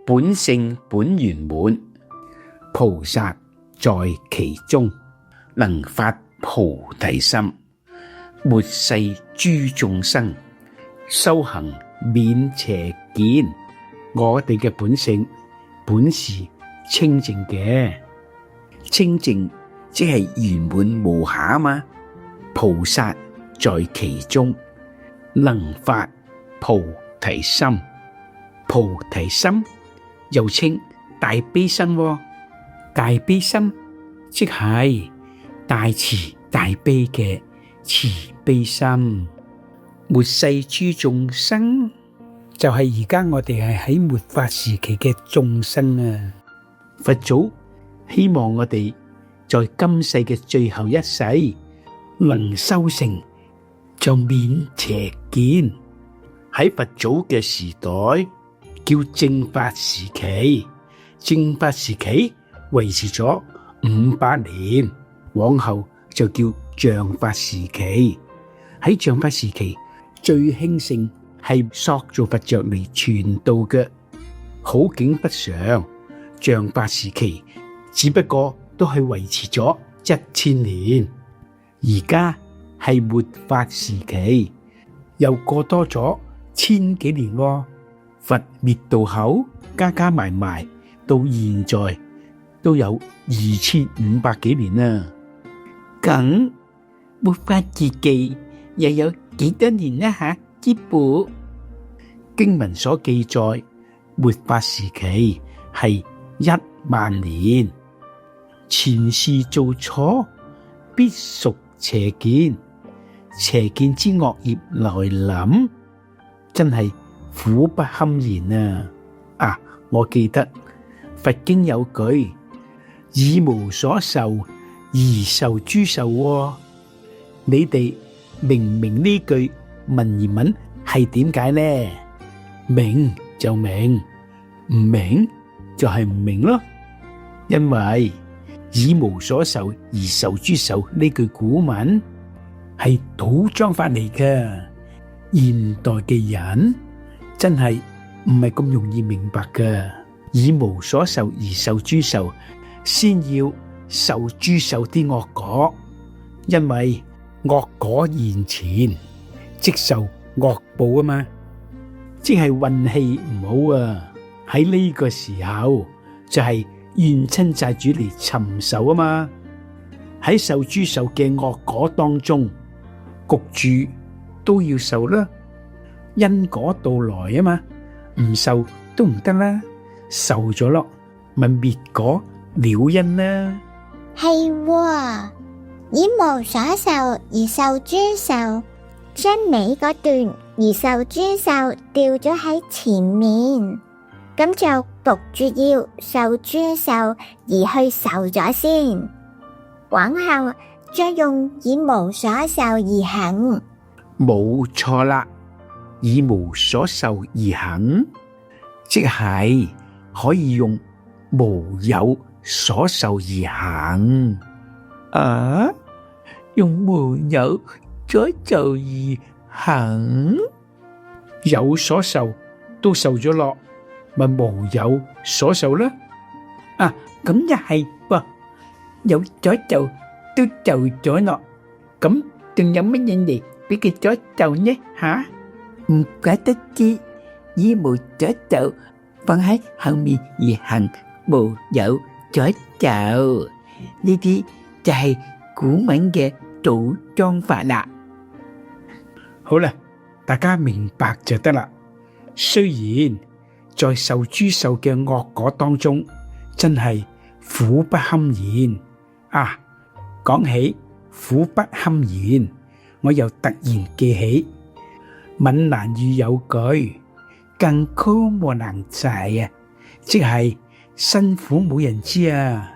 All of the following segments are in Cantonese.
本性本圓滿，菩薩在其中，能發菩提心，末世諸眾生修行免邪見。我哋嘅本性本是清淨嘅，清淨即係圓滿無瑕嘛。菩薩在其中，能發菩提心。菩提心又稱大悲心喎，大悲心即係大慈大悲嘅慈悲心。末世諸眾生就係而家我哋係喺末法時期嘅眾生啊！佛祖希望我哋在今世嘅最後一世能修成就免邪見。喺佛祖嘅時代叫正法時期，正法時期維持咗500年，往後就叫像法時期。喺像法時期最興盛係塑造佛像嚟傳道嘅，好景不常。像法時期只不過都係維持咗1000年，而家係末法時期，又過多咗1000幾年喎。佛滅度後加加埋埋到現在都有2500幾年啦。咁末法時期又有幾多年呢？吓，師父，經文所記載，末法時期係10000年。前世做錯，必屬邪見，邪見之惡業來臨，真係苦不堪言啊！我記得佛經有句：以無所受而受諸受喎。你哋明唔明呢句文言文係點解呢？明就明，唔明就係唔明咯。因為以無所受而受諸受呢句古文係倒裝法嚟嘅，現代嘅人真係唔係咁容易明白嘅。以無所受而受諸受，先要受諸受啲惡果，因為惡果現前，即受惡報啊嘛，即係運氣唔好啊。喺呢個時候就係冤親債主嚟尋仇啊嘛。喺受諸受嘅惡果當中，焗住都要受啦。因果到來啊嘛，唔受都唔得啦。受咗咯，咪滅果了因啦。係喎，以無所受而受諸受，將尾嗰段而受諸受掉咗喺前面，咁就焗住要受諸受而去受咗先，往後再用以無所受而行。冇錯啦，以無所受而行，即係可以用無有所受而行啊！用無有所受而行，有所受都受咗落，咪無有所受啦。啊，咁又係噃，有所受都受咗落，咁仲有乜嘢嚟俾佢所受呢？吓，唔怪得知以無所受放喺後面而行無有所受，呢啲就係古文嘅倒裝法啦。好啦，大家明白就得啦。雖然在受諸受嘅惡果當中，真係苦不堪言啊！講起苦不堪言，我又突然記起閩南語有句更苦莫能sä啊，即係辛苦冇人知啊。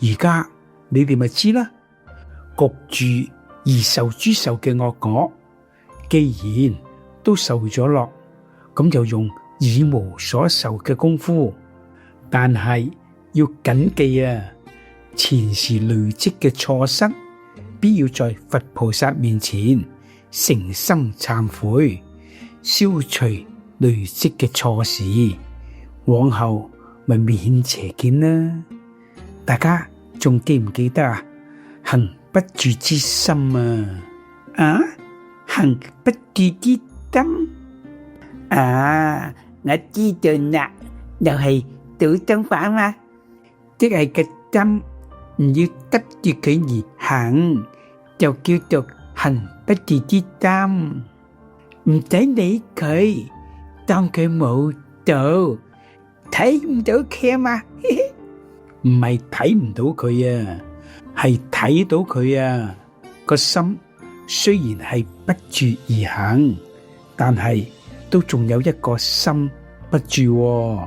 而家你哋咪知啦，焗住而受諸受嘅惡果，既然都受咗落，咁就用以無所受嘅功夫，但係要謹記啊，前時累積嘅錯失，必要在佛菩薩面前誠心懺悔，消除累積嘅錯事，往後咪免邪見啦。大家仲記唔記得啊？行不住之心啊！行不住之心啊！我知道啦，又係倒針法嘛，即係個針唔要得住佢而行，就叫做行不住之心。唔使理佢，當佢冇到，睇唔到佢啊嘛。唔係睇唔到佢啊，係睇到佢啊。個心雖然係不住而行，但係都仲有一個心不住。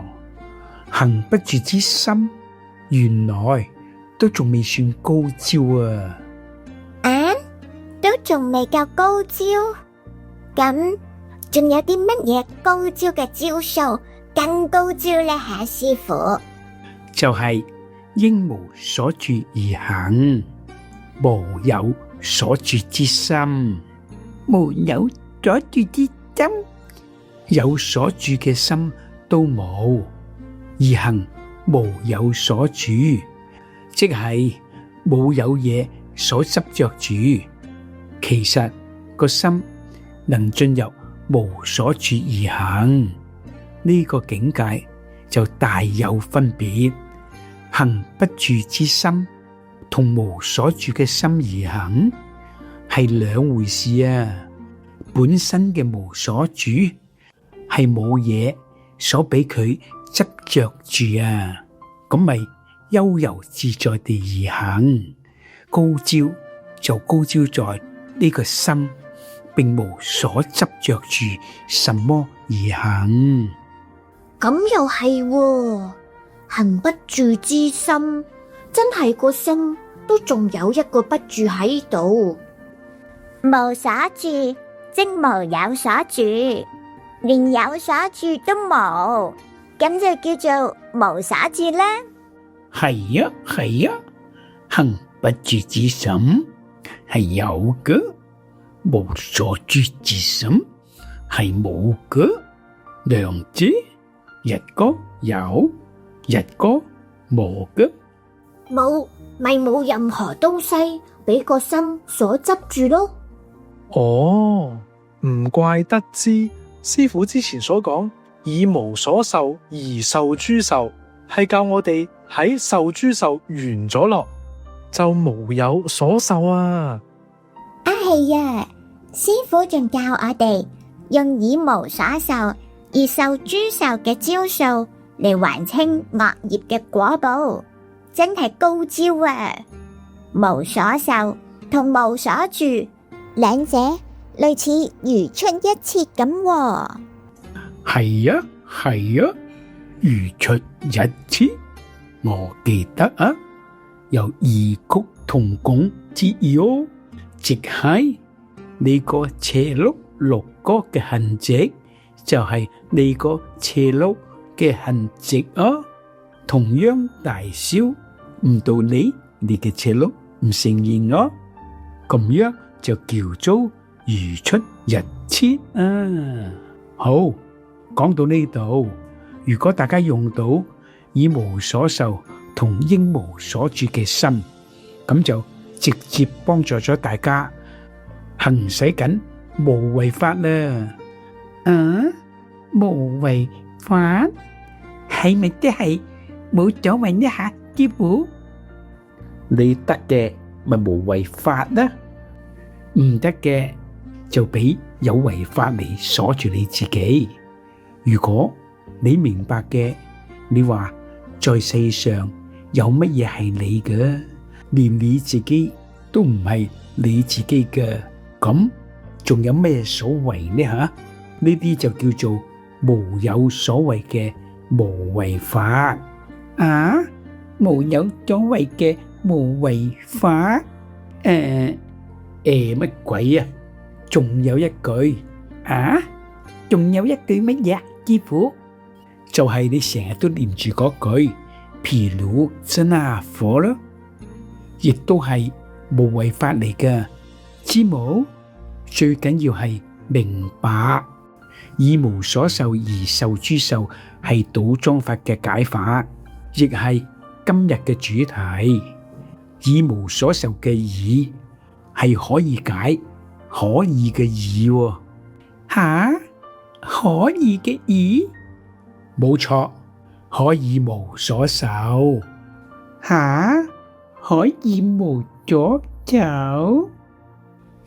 行不住之心，原來都仲未算高招啊！啊，都仲未夠高招，咁仲有啲乜嘢高招嘅招數更高招呢？夏師傅就係應無所住而行，無有所住之心。無有所住之心，有所住嘅心都冇，而行無有所住，即係冇有嘢所執着住。其實個心能進入無所住而行，呢個境界就大有分別。行不住之心同無所住嘅心而行係兩回事啊！本身嘅無所住係冇嘢所俾佢執着住啊，咁咪悠遊自在地而行。高招就高招在呢個心並無所執着住什麼而行。咁又係喎，行不住之心，真係個心都仲有一個不住喺度。無所住，即無有所住，連有所住都冇，咁就叫做無所住啦。係啊，係啊，行不住之心係有嘅，無所住之心係冇嘅，兩者一個有，一個冇嘅。冇咪冇任何東西俾個心所執住咯。哦，唔怪得知師父之前所講以無所受而受諸受，係教我哋喺受諸受完咗落就無有所受啊！係啊，師父仲教我哋用以無所受而受諸受嘅招數嚟還清惡業嘅果報，真係高招啊！無所受同無所住，兩者類似如出一轍咁喎。係啊，係啊，如出一轍。我記得啊，有異曲同工之意哦，即係呢個斜碌六角嘅痕跡，就係呢個斜碌嘅痕跡啊。同樣大小，唔道理你嘅斜碌唔承認哦，咁樣就叫做如出一轍啊。好，講到呢度，如果大家用到以無所受同應無所住嘅心，咁就直接幫助咗大家行使緊無為法啦。無為法係咪即係冇所謂呢下師父？你得嘅咪無為法啦，唔得嘅就俾有為法嚟鎖住你自己。如果你明白嘅，你話在世上有乜嘢係你嘅，連你自己都唔係你自己嘅，咁仲有咩所謂呢？吓，呢啲就叫做無有所謂嘅無為法啊！無有所謂嘅無為法，乜鬼啊？仲有一句啊？仲有一句乜嘢啊？師父，就係你成日都念住嗰句毗盧遮那佛咯，亦都係無為法嚟噶，知冇？最緊要係明白，以無所受而受諸受係倒裝法嘅解法，亦係今日嘅主題。以無所受嘅以係可以解可以嘅以喎。吓？可以嘅以？冇錯，可以無所受。吓？可以無所受？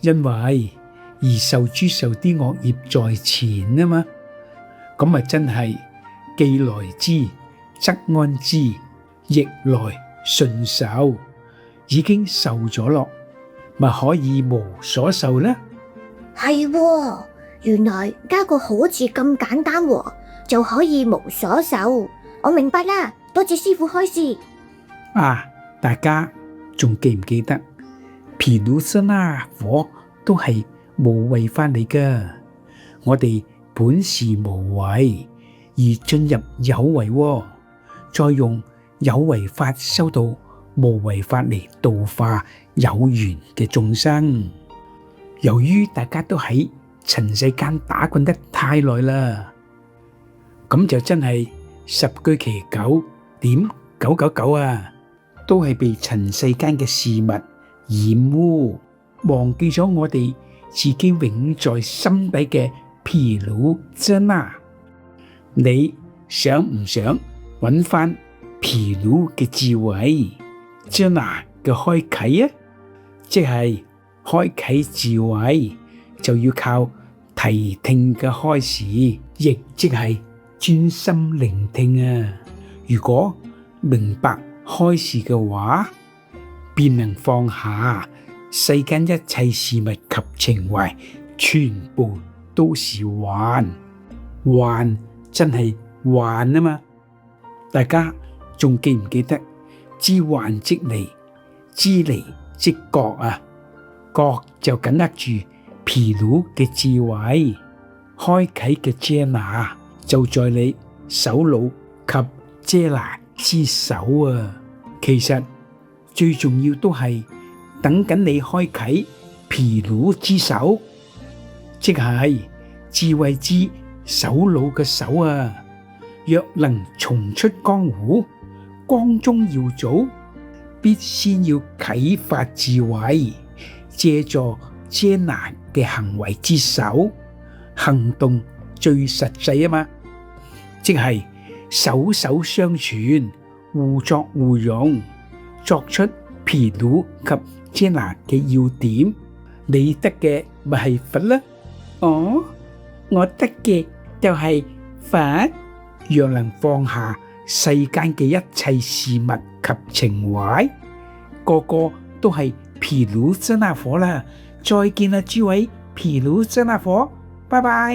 因為而受諸受啲惡業在前啊嘛，咁啊真係既來之則安之，逆來順受，已經受咗咯，咪可以無所受呢？係喎，原來加個可字咁簡單喎，就可以無所受。我明白啦，多謝師父開示。啊，大家仲記唔記得毗盧遮那佛都係無為法嚟噶？我哋本是無為而進入有為喎，再用有為法修到無為法嚟度化有緣嘅眾生。由於大家都喺塵世間打滾得太耐啦，咁就真係十居其九點999啊，都係被塵世間嘅事物染污，忘記咗我哋自己永在心底嘅毗盧遮那。你想唔想揾翻毗盧嘅智慧，遮那嘅開啟啊？即係開啟智慧就要靠提聽嘅開示，亦即係專心聆聽啊！如果明白開示嘅話，便能放下世間一切事物及情懷，全部都是幻，幻真係幻啊嘛！大家仲記唔記得知幻即離，知離即覺啊？覺就緊握住毗盧嘅智慧，開啟嘅遮那就在你手腦及遮那之手啊！其實最重要都係等緊你開啟毗盧之手，即係智慧之手腦嘅手啊！若能重出江湖，光宗耀祖，必先要啟發智慧，借助遮那嘅行為之手，行動最實際啊嘛，即係手手相傳，互作互用，作出毗盧及遮那嘅要點。你得嘅咪係佛啦？哦，我得嘅就係佛。若能放下世間嘅一切事物及情懷，個個都係毗盧遮那佛啦！再見啦，諸位毗盧遮那佛，拜拜。